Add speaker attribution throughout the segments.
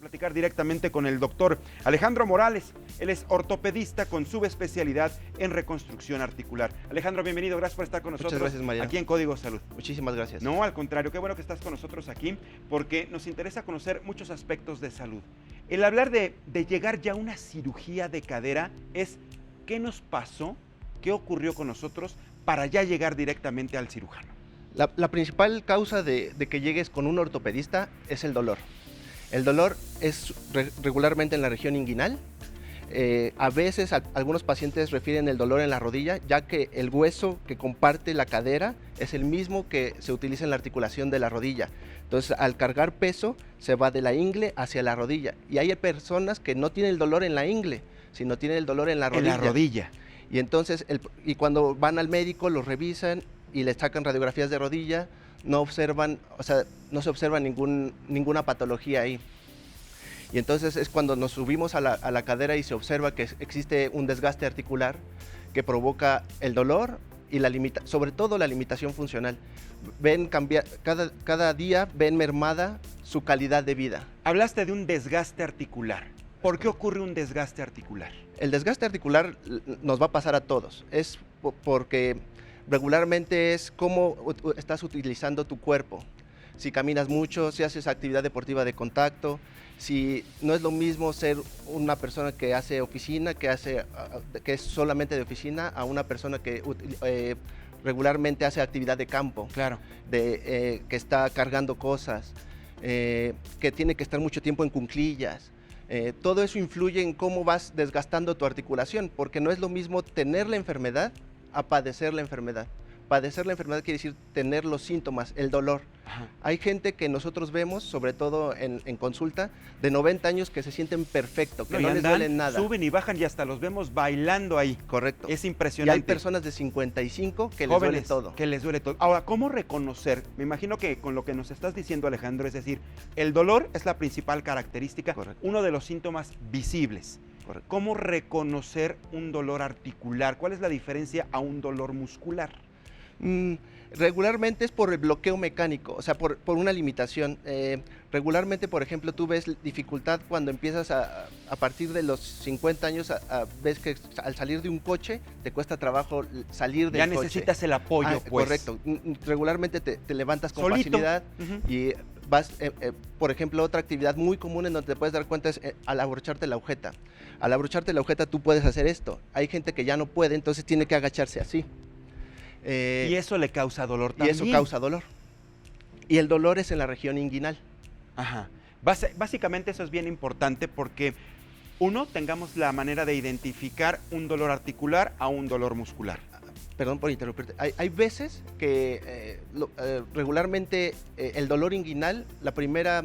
Speaker 1: platicar directamente con el doctor Alejandro Morales. Él es ortopedista con subespecialidad en reconstrucción articular. Alejandro, bienvenido, gracias por estar con nosotros.
Speaker 2: Muchas gracias, María.
Speaker 1: Aquí en Código Salud.
Speaker 2: Muchísimas gracias.
Speaker 1: No, al contrario, qué bueno que estás con nosotros aquí, porque nos interesa conocer muchos aspectos de salud. El hablar de llegar ya a una cirugía de cadera es qué nos pasó, qué ocurrió con nosotros para ya llegar directamente al cirujano.
Speaker 2: La principal causa de que llegues con un ortopedista es el dolor. El dolor es regularmente en la región inguinal. A veces algunos pacientes refieren el dolor en la rodilla, ya que el hueso que comparte la cadera es el mismo que se utiliza en la articulación de la rodilla. Entonces, al cargar peso, se va de la ingle hacia la rodilla. Y hay personas que no tienen el dolor en la ingle, sino tienen el dolor en la rodilla.
Speaker 1: En la rodilla.
Speaker 2: Y entonces, cuando van al médico, los revisan y les sacan radiografías de rodilla, no observan, no se observa ninguna patología ahí. Y entonces es cuando nos subimos a la cadera y se observa que existe un desgaste articular que provoca el dolor y sobre todo la limitación funcional. Ven cambiar, cada día ven mermada su calidad de vida.
Speaker 1: Hablaste de un desgaste articular. ¿Por qué ocurre un desgaste articular?
Speaker 2: El desgaste articular nos va a pasar a todos. Es porque regularmente es cómo estás utilizando tu cuerpo. Si caminas mucho, si haces actividad deportiva de contacto, si no es lo mismo ser una persona que hace oficina, que es solamente de oficina, a una persona que regularmente hace actividad de campo,
Speaker 1: claro,
Speaker 2: que está cargando cosas, que tiene que estar mucho tiempo en cuclillas. Todo eso influye en cómo vas desgastando tu articulación, porque no es lo mismo tener la enfermedad a padecer la enfermedad. Padecer la enfermedad quiere decir tener los síntomas, el dolor.
Speaker 1: Ajá.
Speaker 2: Hay gente que nosotros vemos, sobre todo en consulta, de 90 años que se sienten perfecto, que no les duele nada.
Speaker 1: Suben y bajan y hasta los vemos bailando ahí.
Speaker 2: Correcto.
Speaker 1: Es impresionante.
Speaker 2: Y hay personas de 55 que
Speaker 1: jóvenes,
Speaker 2: les duele todo.
Speaker 1: Que les duele todo. Ahora, ¿cómo reconocer? Me imagino que con lo que nos estás diciendo, Alejandro, es decir, el dolor es la principal característica, correcto, uno de los síntomas visibles.
Speaker 2: Correcto.
Speaker 1: ¿Cómo reconocer un dolor articular? ¿Cuál es la diferencia a un dolor muscular?
Speaker 2: Regularmente es por el bloqueo mecánico, o sea, por una limitación. Regularmente, por ejemplo, tú ves dificultad cuando empiezas a partir de los 50 años, ves que al salir de un coche te cuesta trabajo salir del coche.
Speaker 1: Ya necesitas el apoyo, pues.
Speaker 2: Correcto. Regularmente te levantas con
Speaker 1: solito,
Speaker 2: facilidad y vas, por ejemplo, otra actividad muy común en donde te puedes dar cuenta es al abrocharte la agujeta. Al abrocharte la agujeta tú puedes hacer esto. Hay gente que ya no puede, entonces tiene que agacharse así.
Speaker 1: Y eso le causa dolor también.
Speaker 2: Y eso causa dolor. Y el dolor es en la región inguinal.
Speaker 1: Ajá. Básicamente eso es bien importante porque, uno, tengamos la manera de identificar un dolor articular a un dolor muscular.
Speaker 2: Perdón por interrumpirte. Hay veces que regularmente el dolor inguinal, la primera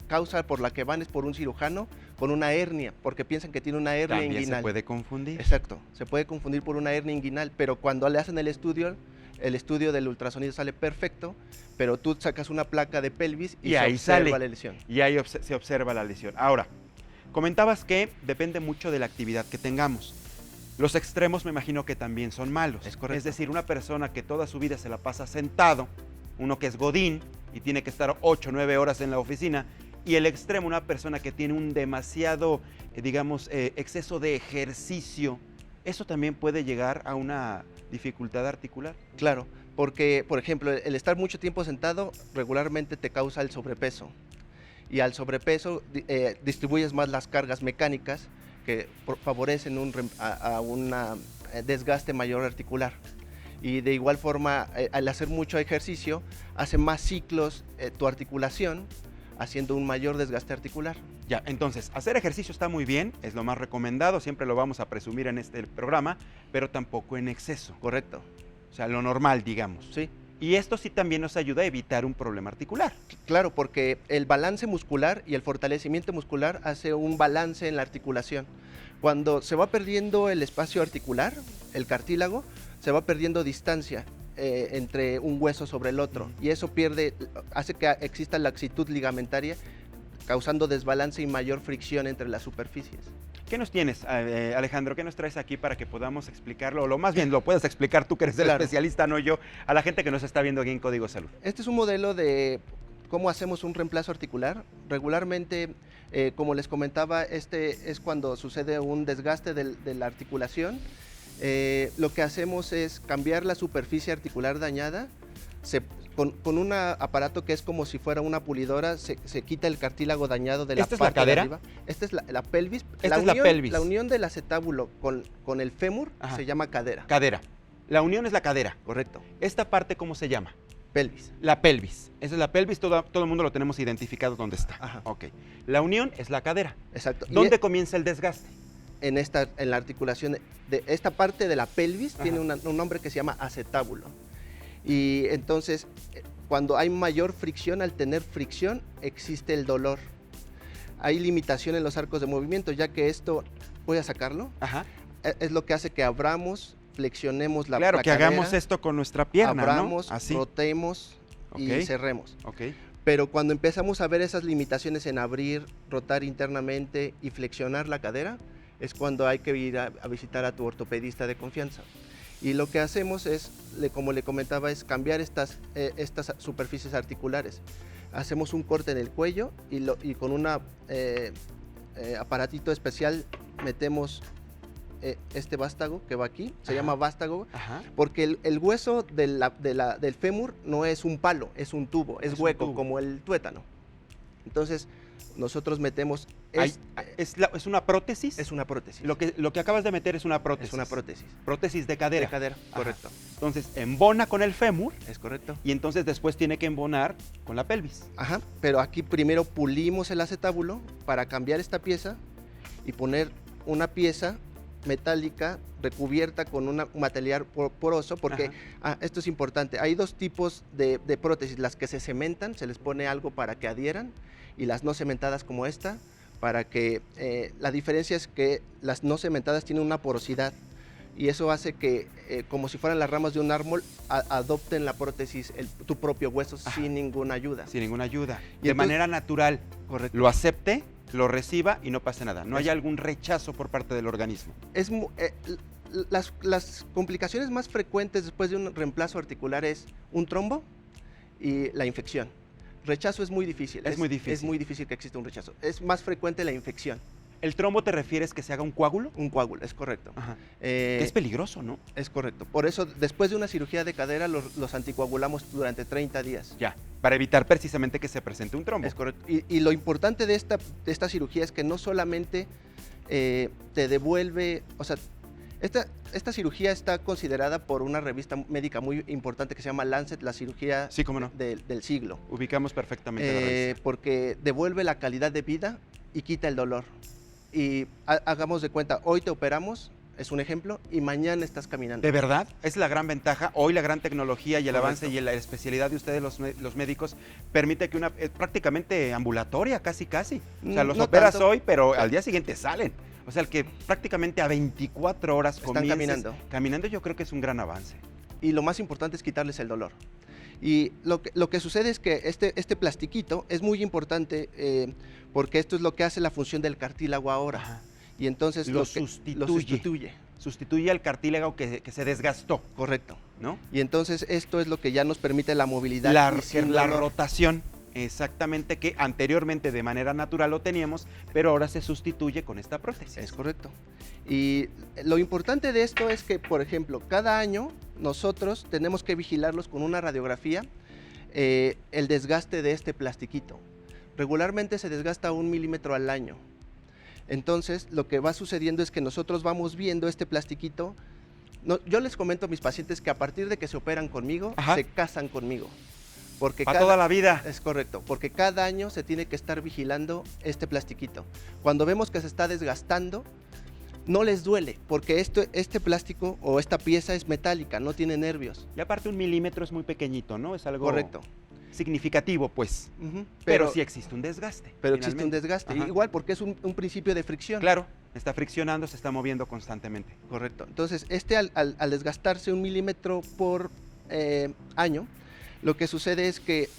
Speaker 2: causa por la que van es por un cirujano con una hernia, porque piensan que tiene una hernia
Speaker 1: También
Speaker 2: inguinal.
Speaker 1: Se puede confundir.
Speaker 2: Exacto, se puede confundir por una hernia inguinal, pero cuando le hacen el estudio del ultrasonido sale perfecto, pero tú sacas una placa de pelvis y se
Speaker 1: ahí
Speaker 2: observa
Speaker 1: sale
Speaker 2: la lesión.
Speaker 1: Y ahí se observa la lesión. Ahora, comentabas que depende mucho de la actividad que tengamos. Los extremos me imagino que también son malos.
Speaker 2: Es correcto.
Speaker 1: Es decir, una persona que toda su vida se la pasa sentado, uno que es godín y tiene que estar 8 o 9 horas en la oficina, y el extremo, una persona que tiene un demasiado, exceso de ejercicio, ¿eso también puede llegar a una dificultad articular?
Speaker 2: Claro, porque, por ejemplo, el estar mucho tiempo sentado regularmente te causa el sobrepeso. Y al sobrepeso distribuyes más las cargas mecánicas que favorecen un desgaste mayor articular. Y de igual forma, al hacer mucho ejercicio, hace más ciclos tu articulación, haciendo un mayor desgaste articular.
Speaker 1: Ya, entonces, hacer ejercicio está muy bien, es lo más recomendado, siempre lo vamos a presumir en este programa, pero tampoco en exceso.
Speaker 2: Correcto.
Speaker 1: O sea, lo normal, digamos.
Speaker 2: Sí.
Speaker 1: Y esto sí también nos ayuda a evitar un problema articular.
Speaker 2: Claro, porque el balance muscular y el fortalecimiento muscular hace un balance en la articulación. Cuando se va perdiendo el espacio articular, el cartílago, se va perdiendo distancia entre un hueso sobre el otro, y eso hace que exista laxitud ligamentaria, causando desbalance y mayor fricción entre las superficies.
Speaker 1: ¿Qué nos tienes, Alejandro? ¿Qué nos traes aquí para que podamos explicarlo? O lo más bien lo puedes explicar tú, que eres el especialista, no yo, a la gente que nos está viendo aquí en Código Salud.
Speaker 2: Este es un modelo de cómo hacemos un reemplazo articular. Regularmente Como les comentaba, este es cuando sucede un desgaste de la articulación. Lo que hacemos es cambiar la superficie articular dañada. Con un aparato que es como si fuera una pulidora, se quita el cartílago dañado de la
Speaker 1: ¿Esta es
Speaker 2: parte
Speaker 1: la cadera?
Speaker 2: de arriba. Esta es la pelvis.
Speaker 1: Esta es la pelvis.
Speaker 2: La unión del acetábulo con el fémur
Speaker 1: Ajá.
Speaker 2: se llama cadera.
Speaker 1: Cadera. La unión es la cadera.
Speaker 2: Correcto.
Speaker 1: Esta parte, ¿cómo se llama?
Speaker 2: Pelvis.
Speaker 1: La pelvis. Esa es la pelvis, todo el mundo lo tenemos identificado dónde está.
Speaker 2: Ajá.
Speaker 1: Ok. La unión es la cadera.
Speaker 2: Exacto.
Speaker 1: ¿Dónde comienza el desgaste?
Speaker 2: En la articulación de esta parte de la pelvis.
Speaker 1: Ajá.
Speaker 2: Tiene un nombre que se llama acetábulo. Y entonces, cuando hay mayor fricción, al tener fricción, existe el dolor. Hay limitación en los arcos de movimiento, ya que esto, voy a sacarlo,
Speaker 1: Ajá.
Speaker 2: es lo que hace que abramos, flexionemos la
Speaker 1: Claro, que
Speaker 2: cadera,
Speaker 1: hagamos esto con nuestra pierna,
Speaker 2: abramos,
Speaker 1: ¿no? Así.
Speaker 2: rotemos y
Speaker 1: Ok.
Speaker 2: cerremos.
Speaker 1: Ok.
Speaker 2: Pero cuando empezamos a ver esas limitaciones en abrir, rotar internamente y flexionar la cadera, es cuando hay que ir a visitar a tu ortopedista de confianza. Y lo que hacemos es, como le comentaba, es cambiar estas superficies articulares. Hacemos un corte en el cuello y con un aparatito especial metemos este vástago que va aquí, se
Speaker 1: Ajá.
Speaker 2: llama vástago,
Speaker 1: Ajá.
Speaker 2: porque el hueso del fémur no es un palo, es un tubo, es
Speaker 1: un
Speaker 2: hueco,
Speaker 1: tubo.
Speaker 2: como el tuétano. Entonces, nosotros metemos,
Speaker 1: ¿Es una prótesis?
Speaker 2: es una prótesis.
Speaker 1: Lo que acabas de meter es una prótesis.
Speaker 2: Es una prótesis.
Speaker 1: Prótesis de cadera.
Speaker 2: De cadera,
Speaker 1: Ajá.
Speaker 2: correcto.
Speaker 1: Entonces, embona con el fémur
Speaker 2: Es correcto.
Speaker 1: y entonces después tiene que embonar con la pelvis.
Speaker 2: Ajá, pero aquí primero pulimos el acetábulo para cambiar esta pieza y poner una pieza metálica recubierta con un material poroso, porque esto es importante. Hay dos tipos de prótesis, las que se cementan, se les pone algo para que adhieran, y las no cementadas como esta, para que la diferencia es que las no cementadas tienen una porosidad y eso hace que, como si fueran las ramas de un árbol, adopten la prótesis, tu propio hueso, sin ninguna ayuda.
Speaker 1: Sin ninguna ayuda.
Speaker 2: Y
Speaker 1: De
Speaker 2: entonces-
Speaker 1: manera natural.
Speaker 2: Correcto.
Speaker 1: Lo acepte, lo reciba y no pasa nada. No hay algún rechazo por parte del organismo.
Speaker 2: Las complicaciones más frecuentes después de un reemplazo articular es un trombo y la infección. Rechazo es muy difícil.
Speaker 1: Es muy difícil.
Speaker 2: Es muy difícil que exista un rechazo. Es más frecuente la infección.
Speaker 1: ¿El trombo te refieres que se haga un coágulo?
Speaker 2: Un coágulo, es correcto.
Speaker 1: Ajá. Que es peligroso, ¿no?
Speaker 2: Es correcto. Por eso, después de una cirugía de cadera, los anticoagulamos durante 30 días.
Speaker 1: Ya, para evitar precisamente que se presente un trombo.
Speaker 2: Es correcto. Y lo importante de esta cirugía es que no solamente te devuelve, o sea, esta cirugía está considerada por una revista médica muy importante que se llama Lancet, la cirugía
Speaker 1: Sí, cómo no.
Speaker 2: del siglo.
Speaker 1: Ubicamos perfectamente la revista.
Speaker 2: Porque devuelve la calidad de vida y quita el dolor. Y hagamos de cuenta, hoy te operamos, es un ejemplo, y mañana estás caminando.
Speaker 1: ¿De verdad? Es la gran ventaja. Hoy la gran tecnología y el
Speaker 2: Correcto.
Speaker 1: avance y la especialidad de ustedes, los médicos, permite que prácticamente ambulatoria, casi. O sea, los
Speaker 2: No
Speaker 1: operas
Speaker 2: tanto.
Speaker 1: hoy, pero al día siguiente salen. O sea, el que prácticamente a 24 horas
Speaker 2: Están
Speaker 1: comiences
Speaker 2: caminando.
Speaker 1: Caminando, yo creo que es un gran avance.
Speaker 2: Y lo más importante es quitarles el dolor. Y lo que sucede es que este plastiquito es muy importante porque esto es lo que hace la función del cartílago ahora.
Speaker 1: Ajá.
Speaker 2: Y entonces
Speaker 1: Lo
Speaker 2: lo
Speaker 1: sustituye.
Speaker 2: sustituye.
Speaker 1: Sustituye al cartílago que se desgastó,
Speaker 2: Correcto.
Speaker 1: ¿no?
Speaker 2: Y entonces esto es lo que ya nos permite la movilidad.
Speaker 1: La
Speaker 2: y sin
Speaker 1: la
Speaker 2: dolor.
Speaker 1: rotación, exactamente, que anteriormente de manera natural lo teníamos, pero ahora se sustituye con esta prótesis.
Speaker 2: Es correcto. Y lo importante de esto es que, por ejemplo, cada año nosotros tenemos que vigilarlos con una radiografía, el desgaste de este plastiquito. Regularmente se desgasta 1 milímetro al año. Entonces, lo que va sucediendo es que nosotros vamos viendo este plastiquito. Yo les comento a mis pacientes que a partir de que se operan conmigo,
Speaker 1: Ajá.
Speaker 2: se casan conmigo. Porque
Speaker 1: Para toda la vida.
Speaker 2: Es correcto, porque cada año se tiene que estar vigilando este plastiquito. Cuando vemos que se está desgastando, no les duele, porque este plástico o esta pieza es metálica, no tiene nervios.
Speaker 1: Y aparte 1 milímetro es muy pequeñito, ¿no? Es algo
Speaker 2: Correcto.
Speaker 1: significativo, pues.
Speaker 2: Ujú.
Speaker 1: Pero sí existe un desgaste.
Speaker 2: Pero existe un
Speaker 1: finalmente.
Speaker 2: desgaste,
Speaker 1: Ajá.
Speaker 2: igual porque es un principio de fricción.
Speaker 1: Claro, está friccionando, se está moviendo constantemente.
Speaker 2: Correcto. Entonces, al desgastarse 1 milímetro por año, lo que sucede es que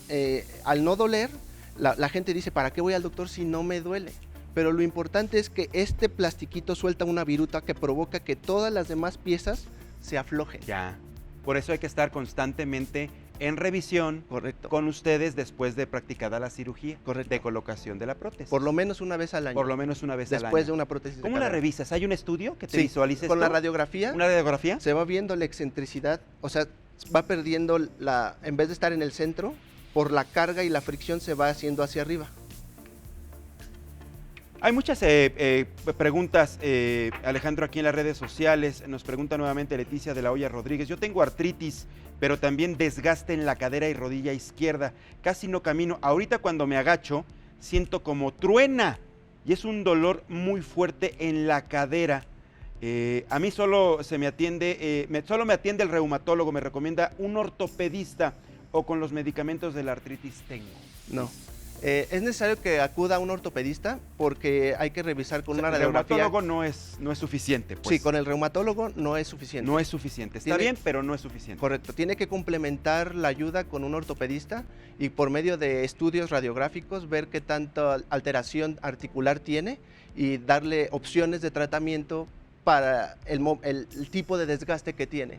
Speaker 2: al no doler, la gente dice, ¿para qué voy al doctor si no me duele? Pero lo importante es que este plastiquito suelta una viruta que provoca que todas las demás piezas se aflojen.
Speaker 1: Ya. Por eso hay que estar constantemente en revisión
Speaker 2: Correcto.
Speaker 1: con ustedes después de practicada la cirugía
Speaker 2: Correcto.
Speaker 1: de colocación de la prótesis.
Speaker 2: Por lo menos una vez al año.
Speaker 1: Por lo menos una vez al año.
Speaker 2: Después de una prótesis.
Speaker 1: ¿Cómo la revisas? ¿Hay un estudio que te
Speaker 2: Sí,
Speaker 1: visualice
Speaker 2: con
Speaker 1: esto?
Speaker 2: la radiografía.
Speaker 1: ¿Una radiografía?
Speaker 2: Se va viendo la excentricidad, o sea, va perdiendo en vez de estar en el centro, por la carga y la fricción se va haciendo hacia arriba.
Speaker 1: Hay muchas preguntas, Alejandro, aquí en las redes sociales. Nos pregunta nuevamente Leticia de la Hoya Rodríguez. Yo tengo artritis, pero también desgaste en la cadera y rodilla izquierda. Casi no camino. Ahorita cuando me agacho, siento como truena y es un dolor muy fuerte en la cadera. A mí solo me atiende el reumatólogo. Me recomienda un ortopedista o con los medicamentos de la artritis tengo.
Speaker 2: No. Es necesario que acuda a un ortopedista porque hay que revisar con una radiografía.
Speaker 1: El reumatólogo no es suficiente. Pues.
Speaker 2: Sí, con el reumatólogo no es suficiente.
Speaker 1: No es suficiente. Está bien, pero no es suficiente.
Speaker 2: Correcto. Tiene que complementar la ayuda con un ortopedista y por medio de estudios radiográficos ver qué tanta alteración articular tiene y darle opciones de tratamiento para el tipo de desgaste que tiene.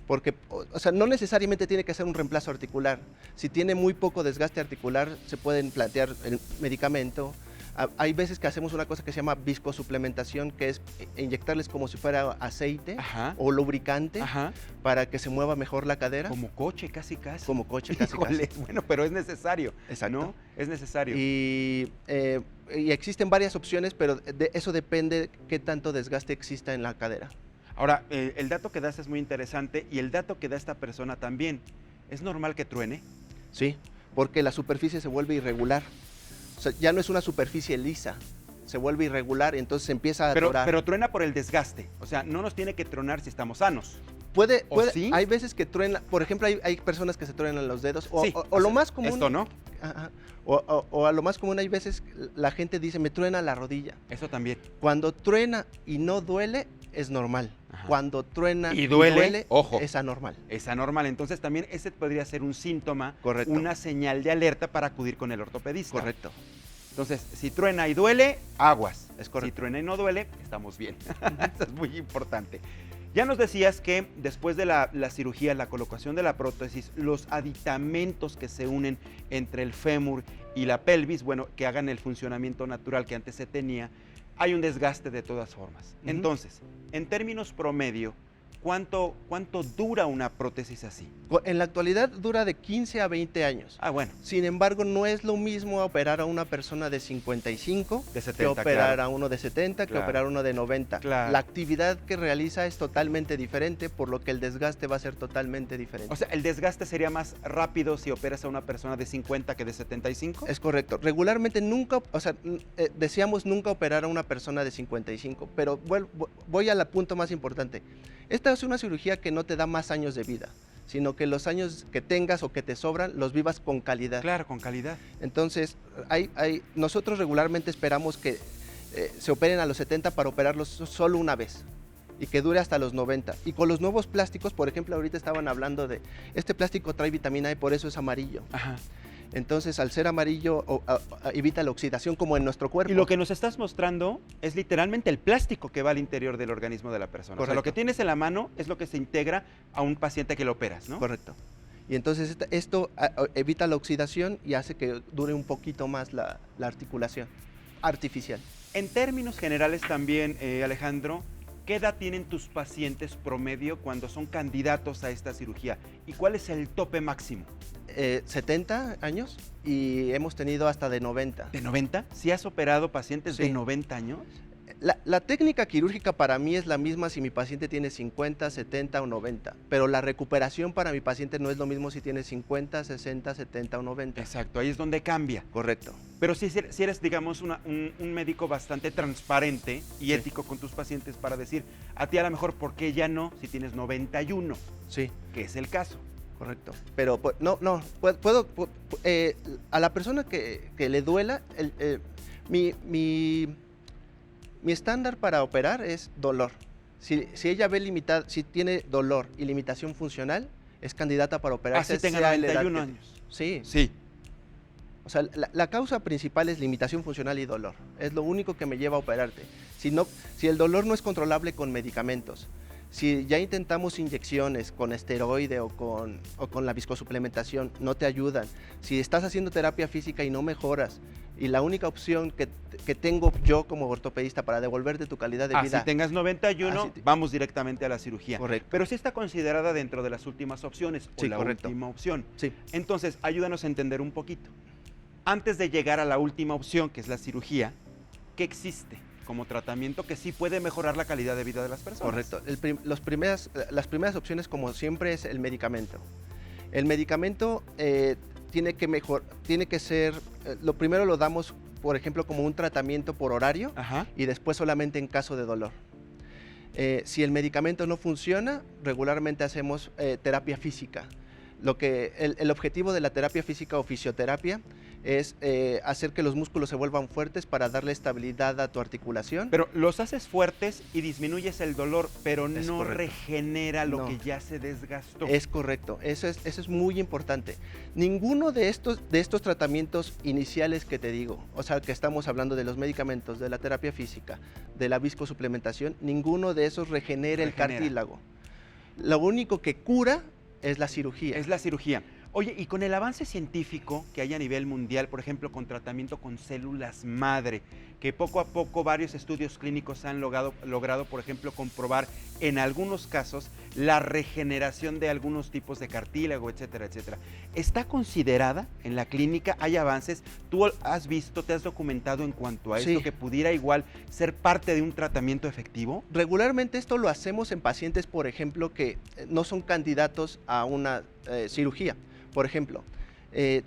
Speaker 2: Porque, o sea, no necesariamente tiene que ser un reemplazo articular. Si tiene muy poco desgaste articular, se pueden plantear el medicamento. Hay veces que hacemos una cosa que se llama viscosuplementación, que es inyectarles como si fuera aceite o lubricante para que se mueva mejor la cadera.
Speaker 1: Como coche, casi.
Speaker 2: Como coche, casi.
Speaker 1: Bueno, pero es necesario.
Speaker 2: Exacto.
Speaker 1: ¿No? Es necesario.
Speaker 2: Y existen varias opciones, pero eso depende qué tanto desgaste exista en la cadera.
Speaker 1: Ahora, el dato que das es muy interesante y el dato que da esta persona también. ¿Es normal que truene?
Speaker 2: Sí, porque la superficie se vuelve irregular. O sea, ya no es una superficie lisa, se vuelve irregular y entonces se empieza a atorar.
Speaker 1: Pero truena por el desgaste. O sea, no nos tiene que tronar si estamos sanos.
Speaker 2: Puede,
Speaker 1: ¿Sí?
Speaker 2: Hay veces que truena, por ejemplo, hay personas que se truenan los dedos.
Speaker 1: Sí,
Speaker 2: o lo más común.
Speaker 1: Esto no.
Speaker 2: O a lo más común hay veces la gente dice, me truena la rodilla.
Speaker 1: Eso también.
Speaker 2: Cuando truena y no duele, es normal.
Speaker 1: Ajá.
Speaker 2: Cuando truena
Speaker 1: y duele, ojo,
Speaker 2: es anormal.
Speaker 1: Es anormal. Entonces también ese podría ser un síntoma,
Speaker 2: correcto,
Speaker 1: una señal de alerta para acudir con el ortopedista.
Speaker 2: Correcto.
Speaker 1: Entonces, si truena y duele, aguas.
Speaker 2: Es correcto.
Speaker 1: Si truena y no duele, estamos bien. Eso es muy importante. Ya nos decías que después de la cirugía, la colocación de la prótesis, los aditamentos que se unen entre el fémur y la pelvis, bueno, que hagan el funcionamiento natural que antes se tenía, hay un desgaste de todas formas. Entonces, en términos promedio, ¿cuánto dura una prótesis así?
Speaker 2: En la actualidad dura de 15 a 20 años.
Speaker 1: Ah, bueno.
Speaker 2: Sin embargo, no es lo mismo operar a una persona de 55
Speaker 1: de 70,
Speaker 2: que operar
Speaker 1: claro,
Speaker 2: a uno de 70, que operar a uno de 90.
Speaker 1: Claro.
Speaker 2: La actividad que realiza es totalmente diferente, por lo que el desgaste va a ser totalmente diferente.
Speaker 1: O sea, ¿el desgaste sería más rápido si operas a una persona de 50 que de 75?
Speaker 2: Es correcto. Regularmente nunca, o sea, decíamos nunca operar a una persona de 55, pero voy al punto más importante. Esta es una cirugía que no te da más años de vida, sino que los años que tengas o que te sobran los vivas con calidad.
Speaker 1: Claro, con calidad.
Speaker 2: Entonces, nosotros regularmente esperamos que se operen a los 70 para operarlos solo una vez y que dure hasta los 90. Y con los nuevos plásticos, por ejemplo, ahorita estaban hablando de, este plástico trae vitamina E, por eso es amarillo.
Speaker 1: Ajá.
Speaker 2: Entonces, al ser amarillo, evita la oxidación como en nuestro cuerpo.
Speaker 1: Y lo que nos estás mostrando es literalmente el plástico que va al interior del organismo de la persona.
Speaker 2: Correcto.
Speaker 1: O sea, lo que tienes en la mano es lo que se integra a un paciente que lo operas, ¿no?
Speaker 2: Correcto. Y entonces esto evita la oxidación y hace que dure un poquito más la articulación artificial.
Speaker 1: En términos generales también, Alejandro, ¿qué edad tienen tus pacientes promedio cuando son candidatos a esta cirugía? ¿Y cuál es el tope máximo?
Speaker 2: 70 años y hemos tenido hasta de 90.
Speaker 1: ¿De 90? ¿Sí has operado pacientes de 90 años?
Speaker 2: La técnica quirúrgica para mí es la misma si mi paciente tiene 50, 70 o 90, pero la recuperación para mi paciente no es lo mismo si tiene 50, 60, 70 o 90.
Speaker 1: Exacto, ahí es donde cambia.
Speaker 2: Correcto.
Speaker 1: Pero si eres, digamos, un médico bastante transparente y ético con tus pacientes para decir, a ti a lo mejor, ¿por qué ya no si tienes 91?
Speaker 2: Sí.
Speaker 1: Que es el caso.
Speaker 2: Correcto. Pero puedo a la persona que le duela, mi estándar para operar es dolor. Si ella ve si tiene dolor y limitación funcional, es candidata para operarse.
Speaker 1: Así tenga 91 años.
Speaker 2: Sí.
Speaker 1: Sí.
Speaker 2: O sea, la causa principal es limitación funcional y dolor. Es lo único que me lleva a operarte. Si el dolor no es controlable con medicamentos, Si ya intentamos inyecciones con esteroide o con la viscosuplementación, no te ayudan. Si estás haciendo terapia física y no mejoras, y la única opción que tengo yo como ortopedista para devolverte tu calidad de vida...
Speaker 1: Si tengas 91, vamos directamente a la cirugía.
Speaker 2: Correcto.
Speaker 1: Pero sí está considerada dentro de las últimas opciones, o
Speaker 2: Sí,
Speaker 1: la
Speaker 2: correcto.
Speaker 1: última opción.
Speaker 2: Sí.
Speaker 1: Entonces, ayúdanos a entender un poquito. Antes de llegar a la última opción, que es la cirugía, ¿qué existe como tratamiento que sí puede mejorar la calidad de vida de las personas?
Speaker 2: Correcto. Las primeras opciones, como siempre, es el medicamento. El medicamento tiene que ser, lo primero lo damos, por ejemplo, como un tratamiento por horario.
Speaker 1: Ajá.
Speaker 2: Y después solamente en caso de dolor. Si el medicamento no funciona, regularmente hacemos terapia física. El objetivo de la terapia física o fisioterapia es hacer que los músculos se vuelvan fuertes para darle estabilidad a tu articulación.
Speaker 1: Pero los haces fuertes y disminuyes el dolor, pero
Speaker 2: Es
Speaker 1: no
Speaker 2: correcto.
Speaker 1: regenera lo
Speaker 2: No.
Speaker 1: que ya se desgastó.
Speaker 2: Es correcto, eso es muy importante. Ninguno de estos tratamientos iniciales que te digo, o sea, que estamos hablando de los medicamentos, de la terapia física, de la viscosuplementación, ninguno de esos regenera el cartílago. Lo único que cura es la cirugía.
Speaker 1: Es la cirugía. Oye, y con el avance científico que hay a nivel mundial, por ejemplo, con tratamiento con células madre, que poco a poco varios estudios clínicos han logrado, por ejemplo, comprobar en algunos casos la regeneración de algunos tipos de cartílago, etcétera, etcétera. ¿Está considerada en la clínica? ¿Hay avances? ¿Tú has visto, te has documentado en cuanto a esto,
Speaker 2: Sí.
Speaker 1: que pudiera igual ser parte de un tratamiento efectivo?
Speaker 2: Regularmente esto lo hacemos en pacientes, por ejemplo, que no son candidatos a una cirugía. Por ejemplo,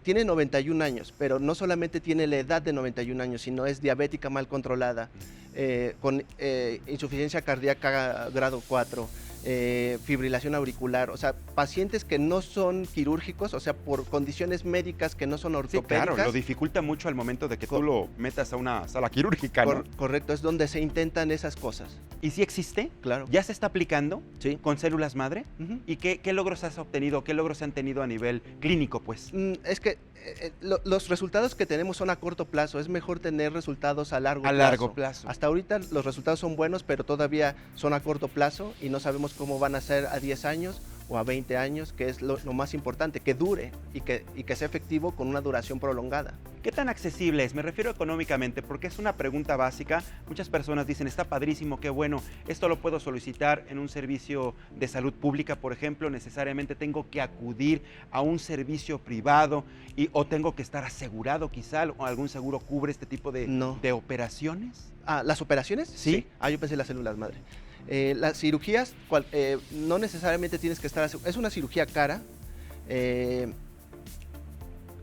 Speaker 2: tiene 91 años, pero no solamente tiene la edad de 91 años, sino es diabética mal controlada, con insuficiencia cardíaca grado 4, fibrilación auricular, o sea, pacientes que no son quirúrgicos, o sea, por condiciones médicas que no son
Speaker 1: Sí,
Speaker 2: ortopédicas.
Speaker 1: claro, lo dificulta mucho al momento de que tú lo metas a una sala quirúrgica, ¿no?
Speaker 2: Correcto, es donde se intentan esas cosas.
Speaker 1: ¿Y si existe?
Speaker 2: Claro.
Speaker 1: ¿Ya se está aplicando
Speaker 2: Sí.
Speaker 1: con células madre?
Speaker 2: Ujú.
Speaker 1: ¿Y qué logros has obtenido? ¿Qué logros se han tenido a nivel clínico, pues?
Speaker 2: Es que los resultados que tenemos son a corto plazo, es mejor tener resultados a largo plazo.
Speaker 1: A largo plazo.
Speaker 2: Hasta ahorita los resultados son buenos, pero todavía son a corto plazo y no sabemos cómo van a ser a 10 años o a 20 años, que es lo más importante, que dure y que sea efectivo con una duración prolongada.
Speaker 1: ¿Qué tan accesible es? Me refiero económicamente, porque es una pregunta básica. Muchas personas dicen, está padrísimo, qué bueno, esto lo puedo solicitar en un servicio de salud pública, por ejemplo, necesariamente tengo que acudir a un servicio privado o tengo que estar asegurado quizá, o algún seguro cubre este tipo
Speaker 2: No.
Speaker 1: de operaciones.
Speaker 2: ¿Las operaciones?
Speaker 1: Sí.
Speaker 2: Yo pensé en las células madre. Las cirugías, no necesariamente tienes que estar... Es una cirugía cara.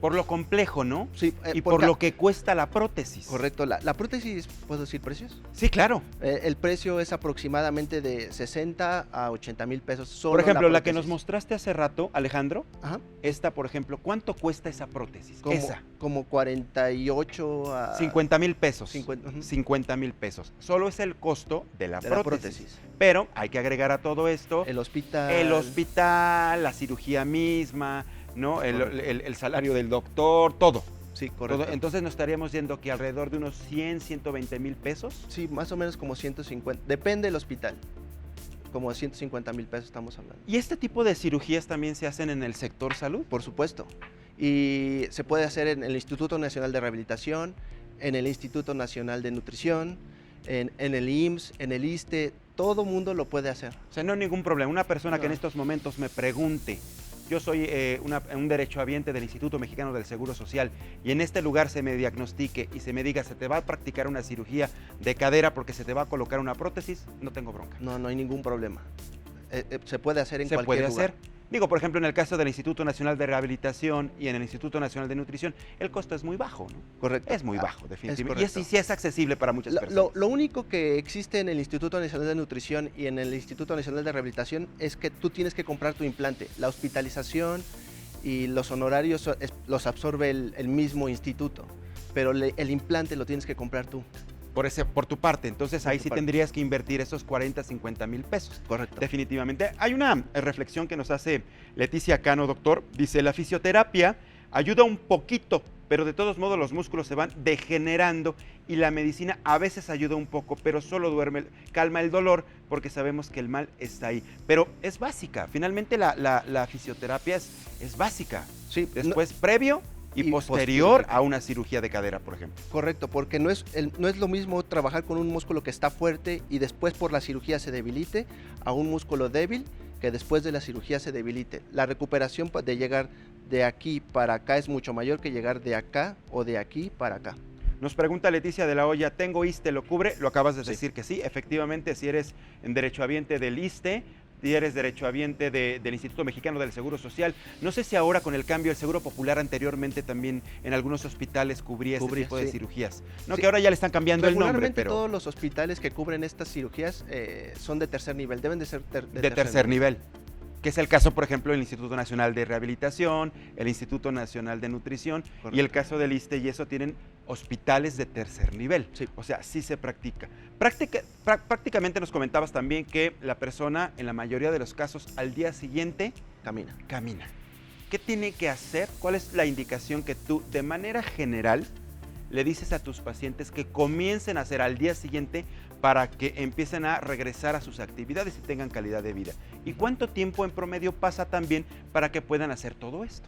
Speaker 1: Por lo complejo, ¿no?
Speaker 2: Sí,
Speaker 1: Y por lo que cuesta la prótesis.
Speaker 2: Correcto. La prótesis, ¿puedo decir precios?
Speaker 1: Sí, claro.
Speaker 2: El precio es aproximadamente de 60 a 80 mil pesos. Solo
Speaker 1: Por ejemplo, la que
Speaker 2: prótesis.
Speaker 1: nos mostraste hace rato, Alejandro,
Speaker 2: Ajá.
Speaker 1: esta, por ejemplo, ¿cuánto cuesta esa prótesis? Esa.
Speaker 2: Como 48 a...
Speaker 1: 50 mil pesos.
Speaker 2: 50, ujú.
Speaker 1: 50 mil pesos. Solo es el costo de la
Speaker 2: De la
Speaker 1: prótesis.
Speaker 2: prótesis.
Speaker 1: Pero hay que agregar a todo esto
Speaker 2: El hospital.
Speaker 1: el hospital, la cirugía misma, ¿no? El salario del doctor, todo.
Speaker 2: Sí, correcto.
Speaker 1: Todo. Entonces nos estaríamos yendo que alrededor de unos 100, 120 mil pesos.
Speaker 2: Sí, más o menos como 150. Depende del hospital. Como 150 mil pesos estamos hablando.
Speaker 1: ¿Y este tipo de cirugías también se hacen en el sector salud?
Speaker 2: Por supuesto. Y se puede hacer en el Instituto Nacional de Rehabilitación, en el Instituto Nacional de Nutrición, en el IMSS, en el ISSSTE. Todo mundo lo puede hacer.
Speaker 1: O sea, no hay ningún problema. Una persona que en
Speaker 2: No.
Speaker 1: estos momentos me pregunte, yo soy un derechohabiente del Instituto Mexicano del Seguro Social y en este lugar se me diagnostique y se me diga, se te va a practicar una cirugía de cadera porque se te va a colocar una prótesis, no tengo bronca.
Speaker 2: No hay ningún problema. Se puede hacer en
Speaker 1: Se
Speaker 2: cualquier
Speaker 1: puede
Speaker 2: lugar.
Speaker 1: hacer. Digo, por ejemplo, en el caso del Instituto Nacional de Rehabilitación y en el Instituto Nacional de Nutrición, el costo es muy bajo, ¿no?
Speaker 2: Correcto.
Speaker 1: Es muy bajo,
Speaker 2: Es
Speaker 1: definitivamente. Y
Speaker 2: correcto.
Speaker 1: sí es accesible para muchas personas.
Speaker 2: Lo único que existe en el Instituto Nacional de Nutrición y en el Instituto Nacional de Rehabilitación es que tú tienes que comprar tu implante. La hospitalización y los honorarios los absorbe el mismo instituto, pero el implante lo tienes que comprar tú.
Speaker 1: Por tu parte, entonces
Speaker 2: Por
Speaker 1: ahí
Speaker 2: tu
Speaker 1: sí
Speaker 2: parte.
Speaker 1: tendrías que invertir esos 40, 50 mil pesos.
Speaker 2: Correcto.
Speaker 1: Definitivamente. Hay una reflexión que nos hace Leticia Cano, doctor. Dice, la fisioterapia ayuda un poquito pero de todos modos los músculos se van degenerando y la medicina a veces ayuda un poco, pero solo calma el dolor porque sabemos que el mal está ahí. Pero es básica, finalmente la fisioterapia es básica.
Speaker 2: Sí,
Speaker 1: Después previo y posterior a una cirugía de cadera, por ejemplo.
Speaker 2: Correcto, porque no es lo mismo trabajar con un músculo que está fuerte y después por la cirugía se debilite a un músculo débil que después de la cirugía se debilite. La recuperación de llegar de aquí para acá es mucho mayor que llegar de acá o de aquí para acá.
Speaker 1: Nos pregunta Leticia de la Hoya, ¿tengo ISSSTE? ¿Lo cubre? Lo acabas de decir que sí, efectivamente, si eres derechohabiente del ISSSTE, si eres derechohabiente del Instituto Mexicano del Seguro Social. No sé si ahora con el cambio del Seguro Popular anteriormente también en algunos hospitales cubría ese tipo de cirugías. No, sí, que ahora ya le están cambiando el nombre, pero
Speaker 2: todos los hospitales que cubren estas cirugías son de tercer nivel, deben de ser
Speaker 1: de tercer nivel. Que es el caso, por ejemplo, del Instituto Nacional de Rehabilitación, el Instituto Nacional de Nutrición. Correcto. Y el caso del ISSSTE y eso tienen hospitales de tercer nivel. Sí. O sea, sí se practica. Prácticamente nos comentabas también que la persona, en la mayoría de los casos, al día siguiente camina. ¿Qué tiene que hacer? ¿Cuál es la indicación que tú, de manera general, le dices a tus pacientes que comiencen a hacer al día siguiente para que empiecen a regresar a sus actividades y tengan calidad de vida? ¿Y cuánto tiempo en promedio pasa también para que puedan hacer todo esto?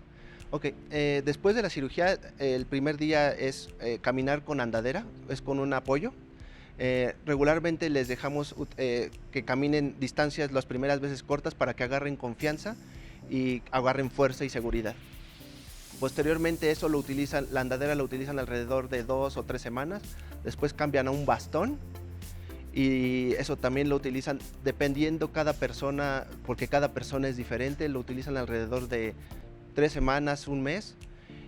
Speaker 2: Ok, después de la cirugía, el primer día es caminar con andadera, es con un apoyo. Regularmente les dejamos que caminen distancias las primeras veces cortas para que agarren confianza y agarren fuerza y seguridad. Posteriormente eso la andadera lo utilizan alrededor de 2 o 3 semanas, después cambian a un bastón y eso también lo utilizan dependiendo cada persona, porque cada persona es diferente, lo utilizan alrededor de 3 semanas, un mes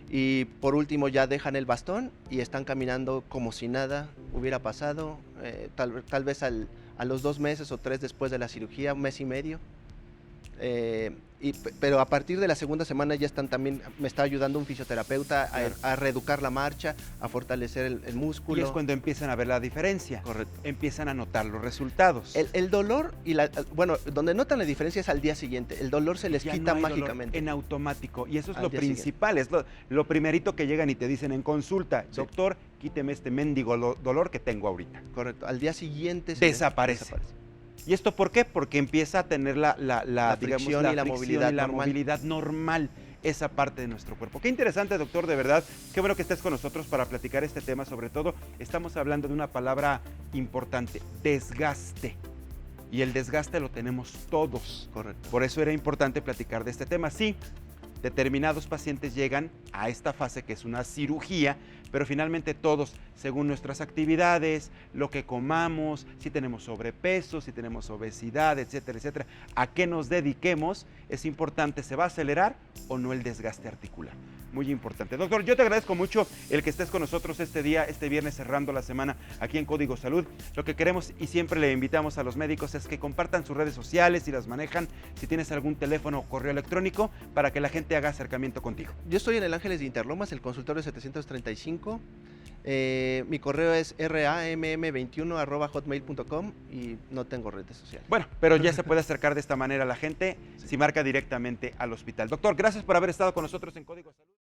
Speaker 2: y por último ya dejan el bastón y están caminando como si nada hubiera pasado, tal vez a los 2 meses o 3 después de la cirugía, 1 mes y medio. Pero a partir de la segunda semana ya me está ayudando un fisioterapeuta a reeducar la marcha, a fortalecer el músculo.
Speaker 1: Y es cuando empiezan a ver la diferencia. Correcto. Empiezan a notar los resultados.
Speaker 2: El dolor donde notan la diferencia es al día siguiente. El dolor se les quita mágicamente.
Speaker 1: En automático. Y eso es lo principal, es lo primerito que llegan y te dicen en consulta, sí, doctor, quíteme este mendigo dolor que tengo ahorita.
Speaker 2: Correcto. Al día siguiente
Speaker 1: desaparece. ¿Y esto por qué? Porque empieza a tener la
Speaker 2: fricción y la
Speaker 1: movilidad normal, esa parte de nuestro cuerpo. Qué interesante, doctor, de verdad. Qué bueno que estés con nosotros para platicar este tema. Sobre todo, estamos hablando de una palabra importante, desgaste. Y el desgaste lo tenemos todos.
Speaker 2: Correcto.
Speaker 1: Por eso era importante platicar de este tema. Sí, determinados pacientes llegan a esta fase que es una cirugía, pero finalmente todos, según nuestras actividades, lo que comamos, si tenemos sobrepeso, si tenemos obesidad, etcétera, etcétera, a qué nos dediquemos, es importante, ¿se va a acelerar o no el desgaste articular? Muy importante. Doctor, yo te agradezco mucho el que estés con nosotros este viernes cerrando la semana aquí en Código Salud. Lo que queremos y siempre le invitamos a los médicos es que compartan sus redes sociales y las manejan, si tienes algún teléfono o correo electrónico, para que la gente haga acercamiento contigo.
Speaker 2: Yo estoy en el Ángeles de Interlomas, el consultorio 735. Mi correo es ramm21@hotmail.com y no tengo redes sociales.
Speaker 1: Bueno, pero ya se puede acercar de esta manera a la gente, sí, si marca directamente al hospital. Doctor, gracias por haber estado con nosotros en Código Salud.